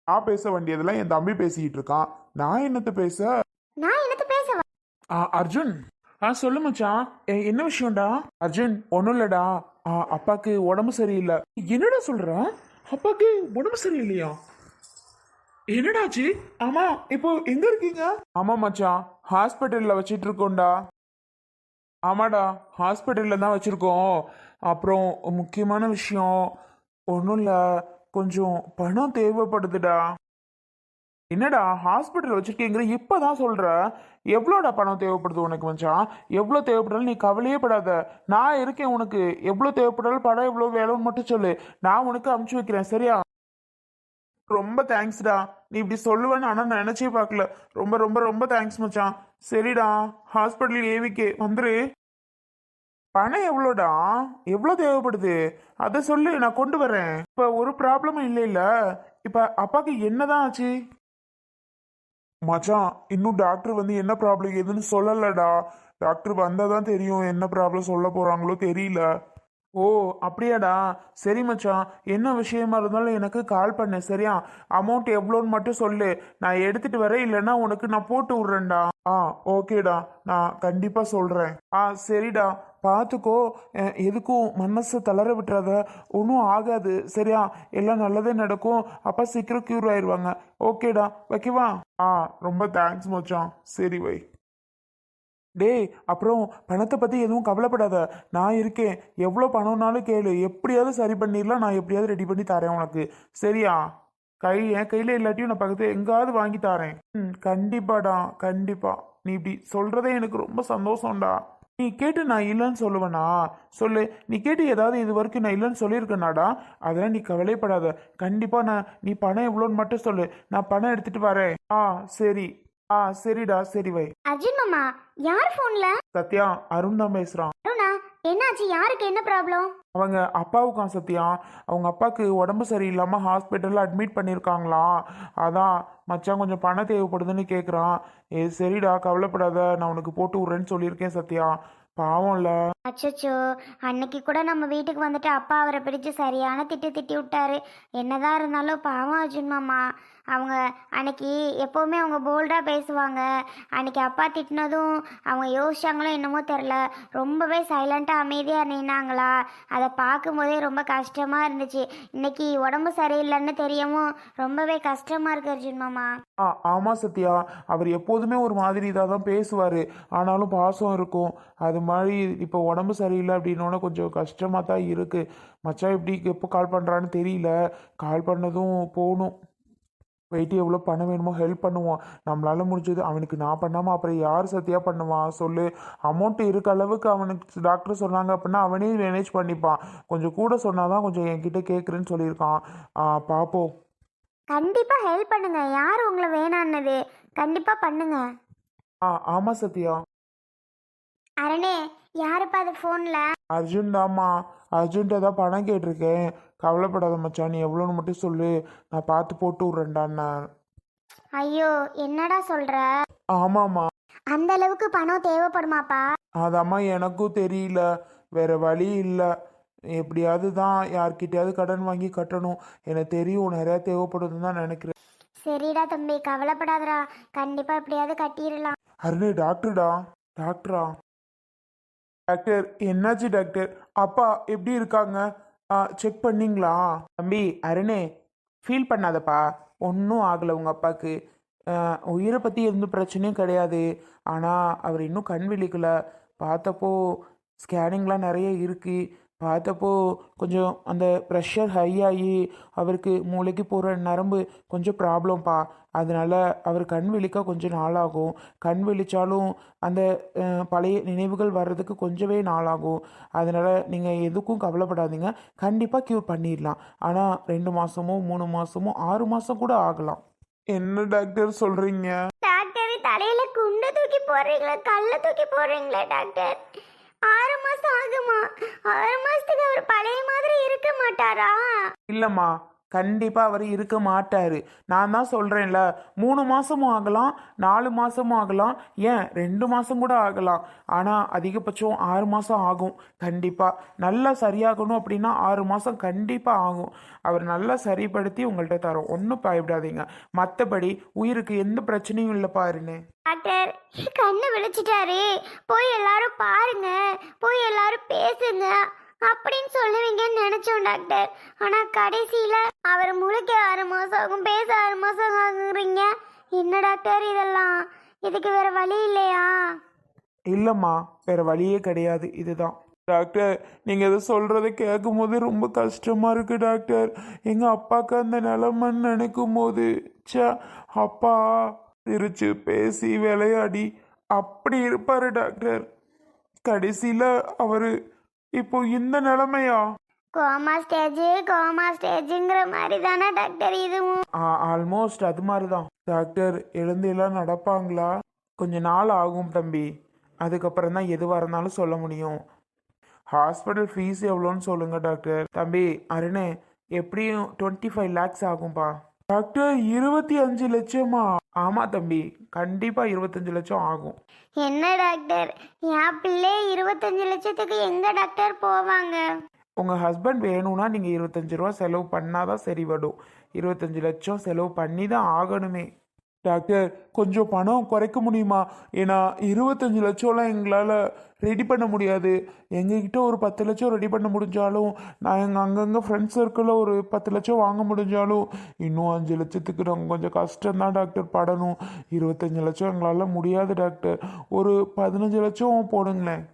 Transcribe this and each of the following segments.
நான் பேச வேண்டியதெல்லாம் என் தம்பி பேசிக்கிட்டு இருக்கான். நான் என்னத்த பேச? நான் என்னத்த பேசவா? அர்ஜுன். சொல்லு மச்சான். என்ன விஷயம்டா? அர்ஜுன் ஒன்றும் இல்லடா. அப்பாக்கு உடம்பு சரியில்லை. என்னடா சொல்ற? அப்பாக்கு உடம்பு சரியில்லையா? என்னடாச்சு? ஆமா, இப்போ எங்க இருக்கீங்க? ஆமா மச்சான், ஹாஸ்பிட்டல்ல வச்சிட்டு இருக்கோம்டா. ஆமாடா, ஹாஸ்பிட்டல்ல தான் வச்சிருக்கோம். அப்புறம் முக்கியமான விஷயம் ஒன்றும் இல்லை, கொஞ்சம் பணம் தேவைப்படுதுடா. என்னடா ஹாஸ்பிட்டல் வச்சிருக்கீங்கிற இப்பதான் சொல்ற? எவ்வளோடா பணம் தேவைப்படுது உனக்கு மச்சான்? எவ்வளோ தேவைப்படாலும் நீ கவலையே படாத. நான் இருக்கேன் உனக்கு. எவ்வளோ தேவைப்படாலும் பணம் எவ்வளோ வேணும்னு மட்டும் சொல்லு. நான் உனக்கு அமுச்சு வைக்கிறேன், சரியா? ரொம்ப தேங்க்ஸ்டா. நீ இப்படி சொல்லுவேன்னு ஆனா நான் நினைச்சே பார்க்கல. ரொம்ப ரொம்ப ரொம்ப தேங்க்ஸ் மச்சான். சரிடா, ஹாஸ்பிட்டல் ஏவிக்கு வந்துரு. பணம் எவ்வளோடா? எவ்வளோ தேவைப்படுது அதை சொல்லு, நான் கொண்டு வரேன். இப்ப ஒரு ப்ராப்ளமும் இல்லை இல்ல? இப்ப அப்பாக்கு என்னதான் ஆச்சு? மச்சான், இன்னும் டாக்டர் வந்து என்ன ப்ராப்ளம் ஏதுன்னு சொல்லலடா. டாக்டர் வந்தாதான் தெரியும் என்ன ப்ராப்ளம் சொல்ல போறாங்களோ தெரியல. ஓ, அப்படியாடா? சரி மச்சான், என்ன விஷயமா இருந்தாலும் எனக்கு கால் பண்ணு, சரியா? அமௌண்ட் எவ்வளோன்னு மட்டும் சொல்லு. நான் எடுத்துட்டு வரேன், இல்லைன்னா உனக்கு நான் போட்டு விடுறேன்டா. ஓகேடா, நான் கண்டிப்பா சொல்றேன். சரிடா, பார்த்துக்கோ. எதுக்கும் மனசை தளர விட்டுறாத. ஒன்றும் ஆகாது, சரியா? எல்லாம் நல்லதே நடக்கும். அப்பா சீக்கிரம் க்யூர் ஆயிடுவாங்க. ஓகேடா, வைக்கவா? ரொம்ப தேங்க்ஸ் மச்சான். சரி வை. டேய், அப்புறம் பணத்தை பற்றி எதுவும் கவலைப்படாத. நான் இருக்கேன். எவ்வளோ பணம்னாலும் கேளு, எப்படியாவது சரி பண்ணிடலாம். நான் எப்படியாவது ரெடி பண்ணி தரேன் உனக்கு, சரியா? என் கையில் இல்லாட்டியும் நான் பக்கத்தில் எங்காவது வாங்கி தரேன். கண்டிப்பாடா, கண்டிப்பா. நீ இப்படி சொல்றதே எனக்கு ரொம்ப சந்தோஷம்டா. நீ கேட்டு நான் இல்லைன்னு சொல்லுவேனா? சொல்லு. நீ கேட்டு ஏதாவது இது வரைக்கும் நான் இல்லைன்னு சொல்லியிருக்கேனாடா? அதெல்லாம் நீ கவலைப்படாத. கண்டிப்பா நீ பணம் எவ்வளோன்னு மட்டும் சொல்லு. நான் பணம் எடுத்துட்டு வரேன். சரி. சரிடா, சரி வை. அர்ஜுன் மாமா, யார் போன்ல? சத்யா, அருண் தான் பேசுறான். அருணா, என்னாச்சு? யாருக்கு என்ன ப்ராப்ளம்? அவங்க அப்பாவுக்கான் சத்யா. அவங்க அப்பாவுக்கு உடம்பு சரியில்லாம ஹாஸ்பிட்டல்ல அட்மிட் பண்ணியிருக்காங்களாம். அதான் மச்சான் கொஞ்சம் பணம் தேவைப்படுதுன்னு கேட்குறான். சரிடா, கவலைப்படாத, நான் உனக்கு போட்டு விட்றேன்னு சொல்லியிருக்கேன் சத்யா. பாவம்ல. அச்சச்சோ, அன்னைக்கு கூட நம்ம வீட்டுக்கு வந்துட்டு அப்பா அவரை பிடிச்சு சரியான திட்டு திட்டி விட்டாரு. என்னதான் இருந்தாலும் பாவம் அர்ஜுன் மாமா. அவங்க அன்னைக்கு எப்போவுமே அவங்க போல்டாக பேசுவாங்க. அன்னைக்கு அப்பா திட்டினதும் அவங்க யோசிச்சாங்களோ என்னமோ தெரில, ரொம்பவே சைலண்ட்டாக அமைதியாக நின்னாங்களா. அதை பார்க்கும்போதே ரொம்ப கஷ்டமாக இருந்துச்சு. இன்னைக்கு உடம்பு சரியில்லைன்னு தெரியவும் ரொம்பவே கஷ்டமாக இருக்கு அர்ஜுன் மாமா. ஆமா சத்யா, அவர் எப்போதுமே ஒரு மாதிரி இதாக தான் பேசுவார். ஆனாலும் பாசம் இருக்கும். அது மாதிரி இப்போ உடம்பு சரியில்லை அப்படின்னோட கொஞ்சம் கஷ்டமாக தான் இருக்குது. மச்சான் எப்படி எப்போ கால் பண்ணுறான்னு தெரியல. கால் பண்ணதும் போகணும். போயிட்டு எவ்வளோ பணம் வேணுமோ ஹெல்ப் பண்ணுவான். நம்மளால முடிஞ்சது. அவனுக்கு நான் பண்ணாமல் அப்புறம் யார் சத்தியா பண்ணுவான் சொல்லு? அமௌண்ட் இருக்க அளவுக்கு அவனுக்கு டாக்டர் சொன்னாங்க அப்படின்னா அவனே மேனேஜ் பண்ணிப்பான். கொஞ்சம் கூட சொன்னாதான் கொஞ்சம் என்கிட்ட கேட்குறேன்னு சொல்லியிருக்கான். பார்ப்போம். கண்டிப்பாக ஹெல்ப் பண்ணுங்க. யார் உங்களை வேணான்னது? கண்டிப்பாக பண்ணுங்க. ஆமாம் சத்யா. அரணே, யாருப்பா அது ஃபோனில்? அர்ஜுன் தாம்மா. அர்ஜுன்ட்ட தான் பணம் கேட்டிருக்கேன். கவலைப்படாத மச்சான், நீ எவ்வளோன்னு மட்டும் சொல்லு. நான் பார்த்து போட்டு விட்றேன்டாண்ணா. ஐயோ, என்னடா சொல்ற? ஆமாம்மா. அந்த அளவுக்கு பணம் தேவைப்படுமாப்பா? அதாம்மா எனக்கும் தெரியல. வேற வழி இல்லை. எப்படியாவது தான் யார்கிட்டயாவது கடன் வாங்கி கட்டணும். எனக்கு தெரியும் நிறையா தேவைப்படுதுன்னு தான் நினைக்கிறேன். சரிடா தம்பி, கவலைப்படாதடா. கண்டிப்பா எப்படியாவது கட்டிடலாம். அருணே, டாக்டர்டா. டாக்டரா? டாக்டர், என்னாச்சு டாக்டர்? அப்பா எப்படி இருக்காங்க? செக் பண்ணீங்களா? தம்பி அருணே, ஃபீல் பண்ணாதப்பா. ஒன்றும் ஆகலை உங்கள் அப்பாவுக்கு. உயிரை பற்றி எந்த பிரச்சனையும் கிடையாது. ஆனால் அவர் இன்னும் கண் விழிக்கல. பார்த்தப்போ ஸ்கேனிங்லாம் நிறைய இருக்குது. பார்த்தப்போ கொஞ்சம் அந்த ப்ரெஷர் ஹை ஆகி அவருக்கு மூளைக்கு போகிற நரம்பு கொஞ்சம் ப்ராப்ளம்ப்பா. அதனால அவர் கண் விழிக்க கொஞ்சம் நாளாகும். கண் விழிச்சாலும் அந்த பழைய நினைவுகள் வர்றதுக்கு கொஞ்சமே நாளாகும். அதனால் நீங்கள் எதுக்கும் கவலைப்படாதீங்க. கண்டிப்பாக க்யூர் பண்ணிடலாம். ஆனால் 2 மாதமோ 3 மாதமோ 6 மாதம் கூட ஆகலாம். என்ன டாக்டர் சொல்கிறீங்க? டாக்டர், தலையில குண்டை தூக்கி போடுறீங்களா, கல்ல தூக்கி போடுறீங்களா டாக்டர்? 6 மாசம் ஆகுமா? 6 மாசத்துக்கு அவர் பழைய மாதிரி இருக்க மாட்டாரா? இல்லைம்மா, கண்டிப்பாக அவர் இருக்க மாட்டார். நான் தான் சொல்கிறேன்ல, 3 மாதமும் ஆகலாம், 4 மாதமும் ஆகலாம், ஏன் 2 மாதம் கூட ஆகலாம். ஆனால் அதிகபட்சம் 6 மாதம் ஆகும். கண்டிப்பாக நல்லா சரியாகணும் அப்படின்னா 6 மாதம் கண்டிப்பாக ஆகும். அவர் நல்லா சரிப்படுத்தி உங்கள்கிட்ட தரோம், ஒன்றும் பயப்படாதீங்க. மற்றபடி உயிருக்கு எந்த பிரச்சனையும் இல்லை பாருன்னு. டாக்டர் கண்ணு விழிச்சிட்டாரு, போய் எல்லாரும் பாருங்க, போய் எல்லாரும் பேசுங்க அப்படின்னு சொல்லுவீங்கன்னு நினைச்சோம் டாக்டர். ஆனா கடைசியில அவர் முழுக்க 6 மாசம் ஆகும், பேச 6 மாசம் ஆகுறீங்க. என்ன டாக்டர் இதெல்லாம்? இதுக்கு வேற வழி இல்லையா? இல்லைம்மா, வேற வழியே கிடையாது, இதுதான். டாக்டர், நீங்கள் இதை சொல்கிறத கேட்கும் போது ரொம்ப கஷ்டமாக இருக்குது டாக்டர். எங்கள் அப்பாவுக்கு அந்த நிலமன்னு நினைக்கும் போது, ச்சே, அப்பா சிரிச்சு பேசி விளையாடி அப்படி இருப்பார் டாக்டர். கடைசியில் அவர் இப்போ இந்த நிலைமையா? கோமா ஸ்டேஜுங்கிற மாதிரி தானே டாக்டர் இதுவும்? ஆல்மோஸ்ட் அது மாதிரி தான் டாக்டர். எழுந்தெல்லாம் நடப்பாங்களா? கொஞ்ச நாள் ஆகும் தம்பி, அதுக்கப்புறம் தான் எதுவாக இருந்தாலும் சொல்ல முடியும். ஹாஸ்பிட்டல் ஃபீஸ் எவ்வளோன்னு சொல்லுங்க டாக்டர். தம்பி அருணே, எப்படியும் 25 lakhs ஆகும்பா. டாக்டர் 25 லட்சமா? ஆமாம் தம்பி, கண்டிப்பாக 25 லட்சம் ஆகும். என்ன டாக்டர், என் பிள்ளை 25 லட்சத்துக்கு எங்க டாக்டர் போவாங்க? உங்கள் ஹஸ்பண்ட் வேணும்னா நீங்கள் 25 ரூபா செலவு பண்ணாதான் சரி வரும். 25 லட்சம் செலவு பண்ணி தான் ஆகணுமே. டாக்டர், கொஞ்சம் பணம் குறைக்க முடியுமா? ஏன்னா 25 லட்சம்லாம் எங்களால் ரெடி பண்ண முடியாது. எங்ககிட்ட ஒரு 10 லட்சம் ரெடி பண்ண முடிஞ்சாலும், நான் எங்கள் அங்கங்கே ஃப்ரெண்ட்ஸ் சர்க்கிளில் ஒரு 10 லட்சம் வாங்க முடிஞ்சாலும், இன்னும் 5 லட்சத்துக்கு நாங்கள் கொஞ்சம் கஷ்டம்தான் டாக்டர் படணும். 25 லட்சம் எங்களால் முடியாது டாக்டர். ஒரு 15 லட்சம் போடுங்களேன்.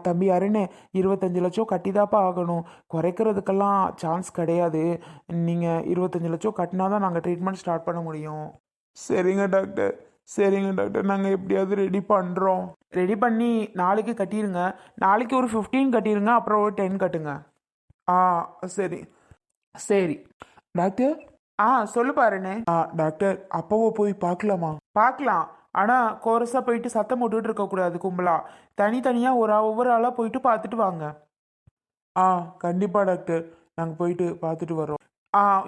தம்பி அருணே, 25 லட்சம் கட்டிதாப்பா ஆகணும். குறைக்கிறதுக்கெல்லாம் சான்ஸ் கிடையாது. நீங்கள் 25 லட்சம் கட்டினா தான் நாங்கள் ட்ரீட்மெண்ட் ஸ்டார்ட் பண்ண முடியும். சரிங்க டாக்டர், சரிங்க டாக்டர், நாங்கள் எப்படியாவது ரெடி பண்ணுறோம். ரெடி பண்ணி நாளைக்கு கட்டிடுங்க. நாளைக்கு ஒரு 15 கட்டிடுங்க, அப்புறம் ஒரு 10 கட்டுங்க. சரி சரி டாக்டர். சொல்லு பாருண்ணே. டாக்டர், அப்பாவை போய் பார்க்கலாமா? பார்க்கலாம், ஆனால் கோரஸாக போயிட்டு சத்தம் போட்டுட்டு இருக்கக்கூடாது கும்பலா. தனித்தனியாக ஒவ்வொரு ஆளாக போயிட்டு பார்த்துட்டு வாங்க. கண்டிப்பாக டாக்டர், நாங்கள் போயிட்டு பார்த்துட்டு வரோம்.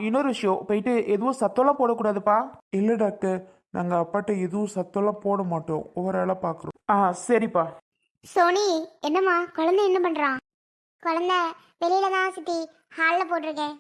இன்னொரு விஷயம், போயிட்டு எதுவும் சத்தம்லாம் போடக்கூடாதுப்பா. இல்லை டாக்டர், நாங்கள் அப்பாட்ட எதுவும் சத்தம்லாம் போட மாட்டோம், ஒவ்வொரு ஆளாக பார்க்குறோம். சரிப்பா. சோனி, என்னம்மா குழந்தை என்ன பண்றான்? குழந்தை வெளியில தான் சித்தி, ஹாலில் போட்டிருக்கேன்.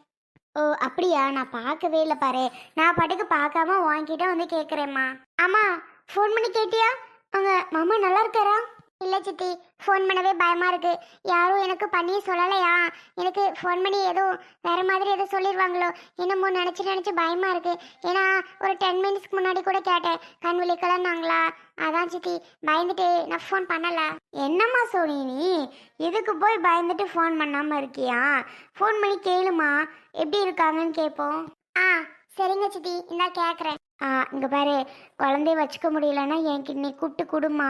ஓ அப்படியா, நான் பார்க்கவே இல்லை பாரு. நான் பாட்டுக்கு பார்க்காம வாங்கிட்ட வந்து கேட்குறேம்மா. ஆமா, ஃபோன் பண்ணி கேட்டியா? அவங்க மாமா நல்லா இருக்காரா? இல்லை சித்தி, ஃபோன் பண்ணவே பயமா இருக்கு. யாரும் எனக்கு பண்ணி சொல்லலையா? எனக்கு ஃபோன் பண்ணி ஏதோ வேற மாதிரி ஏதோ சொல்லிடுவாங்களோ என்னமோ நினச்சி பயமா இருக்கு. ஏன்னா ஒரு 10 மினிட்ஸ்க்கு முன்னாடி கூட கேட்டேன், கண் விழிக்கலன்னாங்களா? அதான் சித்தி பயந்துட்டு நான் ஃபோன் பண்ணல. என்னம்மா சோனி நீ இதுக்கு போய் பயந்துட்டு ஃபோன் பண்ணாம இருக்கியா? ஃபோன் பண்ணி கேளுமா, எப்படி இருக்காங்கன்னு கேட்போம். சரிங்க சித்தி, இந்தா கேட்குறேன். இங்கே பாரு, குழந்தைய வச்சுக்க முடியலன்னா எனக்கு நீ கூப்பிட்டு கொடுமா,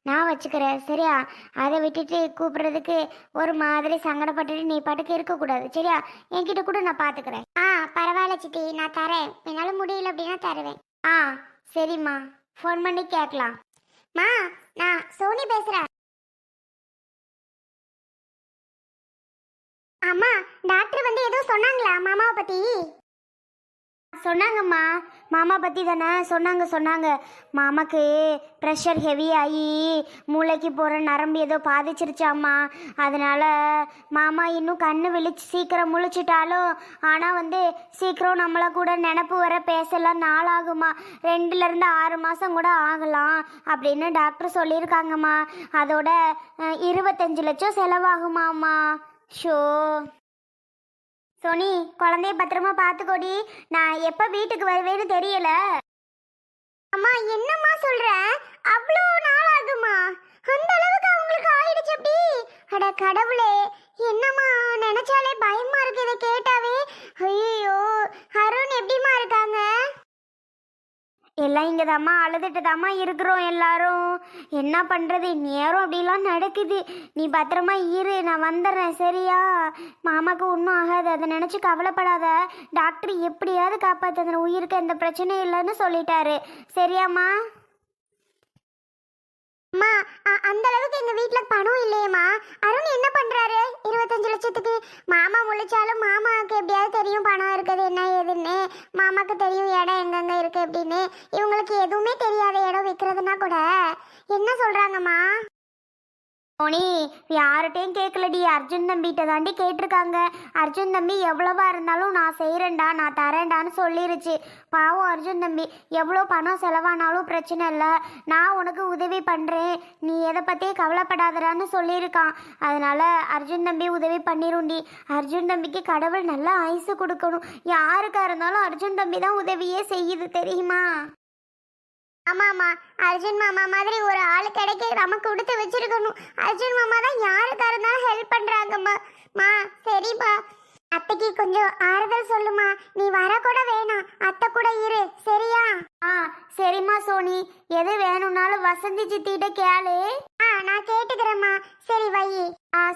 நான் வச்சுக்கிறேன் சரியா? அதை விட்டுட்டு கூப்பிட்றதுக்கு ஒரு மாதிரி சங்கடப்பட்டுட்டு நீ பாட்டுக்கு இருக்கக்கூடாது சரியா? என்கிட்ட கூட நான் பார்த்துக்கிறேன். பரவாயில்ல சித்தி, நான் தரேன். என்னால் முடியல அப்படின்னா தருவேன். சரிம்மா, ஃபோன் பண்ணி கேட்கலாம். நான் சோனி பேசுகிறேன். அம்மா, டாக்டர் வந்து ஏதோ சொன்னாங்களா மாமாவை பற்றி? சொன்னாங்கம்மா, மாமா பற்றி தானே சொன்னாங்க. மாமாக்கு ப்ரெஷர் ஹெவி ஆகி மூளைக்கு போகிற நரம்பு ஏதோ பாதிச்சிருச்சாம்மா. அதனால் மாமா இன்னும் கண்ணு விழிச்சு சீக்கிரம் முழிச்சிட்டாலும், ஆனால் வந்து சீக்கிரம் நம்மளை கூட நினப்பு வர பேசலாம் நாளாகுமா. 2லேருந்து 6 மாதம் கூட ஆகலாம் அப்படின்னு டாக்டர் சொல்லியிருக்காங்கம்மா. அதோட 25 லட்சம் செலவாகுமாம்மா. ஷோ சோனி, குழந்தைய பத்திரமா பார்த்துக்கோடி. நான் எப்போ வீட்டுக்கு வருவேன்னு தெரியல. அம்மா என்னம்மா சொல்ற? அவ்வளோ நாள் ஆகுமா? அந்த அளவுக்கு அவங்களுக்கு ஆயிடுச்சு அப்படி? அட கடவுளே, என்னம்மா நினைச்சாலே பயமா இருக்கு இதை கேட்டாவே. ஐயோ, அருண் எப்படிமா இருக்காங்க? எல்லாம் இங்கே தாம்மா அழுதுட்டு தாம்மா இருக்கிறோம் எல்லாரும். என்ன பண்ணுறது, நேரம் அப்படிலாம் நடக்குது. நீ பத்திரமா இரு, நான் வந்துடுறேன் சரியா? மாமாவுக்கு ஒன்றும் ஆகாது, அதை நினச்சி கவலைப்படாத. டாக்டர் எப்படியாவது காப்பாற்ற உயிருக்கு எந்த பிரச்சனையும் இல்லைன்னு சொல்லிட்டாரு சரியாம்மா? அம்மா அந்த அளவுக்கு எங்க வீட்ல பணம் இல்லையேம்மா. அருண் என்ன பண்றாரு 25 லட்சத்துக்கு? மாமா முழிச்சாலும் மாமாவுக்கு எப்படியாவது தெரியும் பணம் இருக்குது என்ன ஏதுன்னு. மாமாக்கு தெரியும் இடம் எங்கெங்க இருக்கு அப்படின்னு. இவங்களுக்கு எதுவுமே தெரியாத இடம் விற்கிறதுனா கூட என்ன சொல்றாங்கம்மா? போனி யார்கிட்டையும் கேட்கலடி, அர்ஜுன் தம்பிகிட்ட தாண்டி கேட்டிருக்காங்க. அர்ஜுன் தம்பி எவ்வளவா இருந்தாலும் நான் செய்கிறேன்டா நான் தரேன்டான்னு சொல்லிருச்சு. பாவம் அர்ஜுன் தம்பி, எவ்வளோ பணம் செலவானாலும் பிரச்சனை இல்லை, நான் உனக்கு உதவி பண்ணுறேன், நீ எதை பற்றியும் கவலைப்படாதடான்னு சொல்லியிருக்கான். அதனால அர்ஜுன் தம்பி உதவி பண்ணிருண்டி. அர்ஜுன் தம்பிக்கு கடவுள் நல்ல ஆயுசு கொடுக்கணும். யாருக்கா இருந்தாலும் அர்ஜுன் தம்பி தான் உதவியே செய்யுது தெரியுமா? ஆமாம்மா, அர்ஜுன் மாமா மாதிரி ஒரு ஆள் கிடைக்க நமக்கு கொடுத்து வச்சிருக்கணும். அர்ஜுன் மாமா தான் யாருக்கா இருந்தாலும் ஹெல்ப் பண்றாங்கம்மா. மா சரிப்பா, அத்தைக்கு கொஞ்சம் ஆறுதல் சொல்லுமா. நீ வர கூட வேணாம், அத்தை கூட இரு சரியா? சரிம்மா சோனி, எது வேணும்னாலும் வசந்தி சித்திட்ட கேளு. நான் கேட்டுக்கிறேம்மா. சரி வை.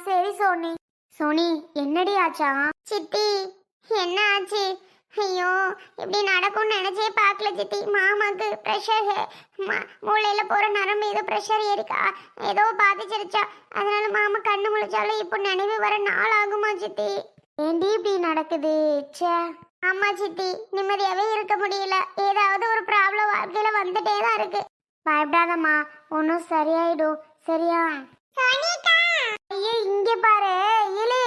சரி சோனி. சோனி என்னடி ஆச்சா? சித்தி என்ன ஆச்சு? ஐயோ இப்படி நடக்கும்னு நினைச்சே பார்க்கல சித்தி. மாமாக்கு ப்ரெஷர், மூளையில போற நரம்பு ஏதோ ப்ரெஷர் ஏறிக்கா ஏதோ பாதிச்சிருச்சா. அதனால மாமா கண்ணு முழிச்சாலும் இப்போ நினைவு வர நாள் ஆகுமா சித்தி? ஏண்டி இப்படி நடக்குது? ச்சே. ஆமா சித்தி, நிம்மதியாவே இருக்க முடியல. ஏதாவது ஒரு ப்ராப்ளம் வாழ்க்கையில வந்துட்டே தான் இருக்கு. பயப்படாதம்மா, ஒன்றும் சரியாயிடும் சரியா? ஐயோ இங்க பாரு இலே,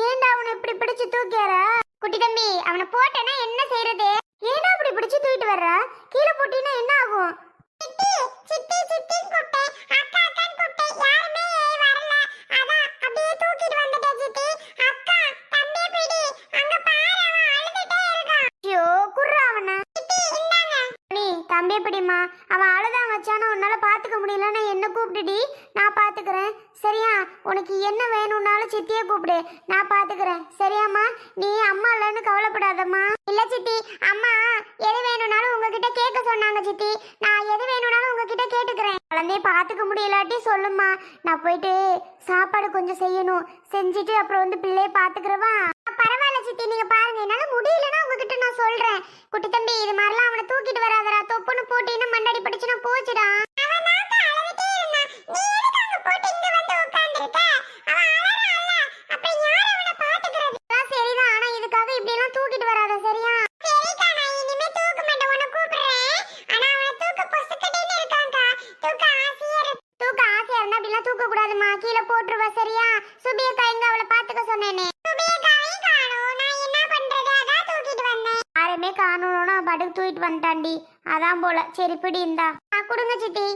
ஏண்டா அவனை இப்படி பிடிச்சு தூக்கிற? குட்டி தம்பி, அவனை போட்டேன்னா என்ன செய்யறது? ஏண்டா இப்படி பிடிச்சு தூக்கிட்டு வர்ற? கீழே போட்டினா என்ன ஆகும்? சித்தி சித்தி சித்தி கூப்பிட்டேன், அக்கா அக்கான்னு கூப்பிட்டேன், யாருமே வரல. அதான் அப்படியே தூக்கிட்டு வந்துட்டேன் சித்தி. அக்கா தம்பியை பிடி, அங்க பாரு அவன் அழுதுட்டே இருக்கான். ஐயோ குர்ரா அவனை. சித்தி இந்தாங்க. நீ தம்பியை பிடிமா. அவன் அழுதான் வச்சானா உன்னால பாத்துக்க முடியலன்னா என்ன கூப்பிடுடி, நான் பாத்துக்கிறேன் சரியா? உனக்கு என்ன வேணும்னாலும் சித்தியை கூப்பிடு, நான் பாத்துக்கிறேன் சரியாம்மா? நீ அம்மா இல்லைன்னு கவலைப்படாதம்மா. இல்ல சித்தி, அம்மா எது வேணும்னாலும் உங்ககிட்ட கேட்க சொன்னாங்க சித்தி. நான் எது வேணும்னாலும் உங்ககிட்ட கேட்டுக்கிறேன். குழந்தைய பாத்துக்க முடியலாட்டி சொல்லுமா, நான் போயிட்டு சாப்பாடு கொஞ்சம் செய்யணும், செஞ்சுட்டு அப்புறம் வந்து பிள்ளைய பாத்துக்கிறவா? பரவாயில்ல சித்தி, நீங்க பாருங்க, என்னால முடியலன்னா உங்ககிட்ட நான் சொல்றேன். குட்டி தம்பி இது மாதிரிலாம் அவனை தூக்கிட்டு வராதடா, தொப்புன்னு போட்டின்னு மண்டடி படிச்சுனா போச்சுடா. காணணும்னா படுக்கு தூக்கிட்டு வந்துட்டாண்டி, அதான் போல. சரி பிடி இந்தா கொடுங்க சித்தி.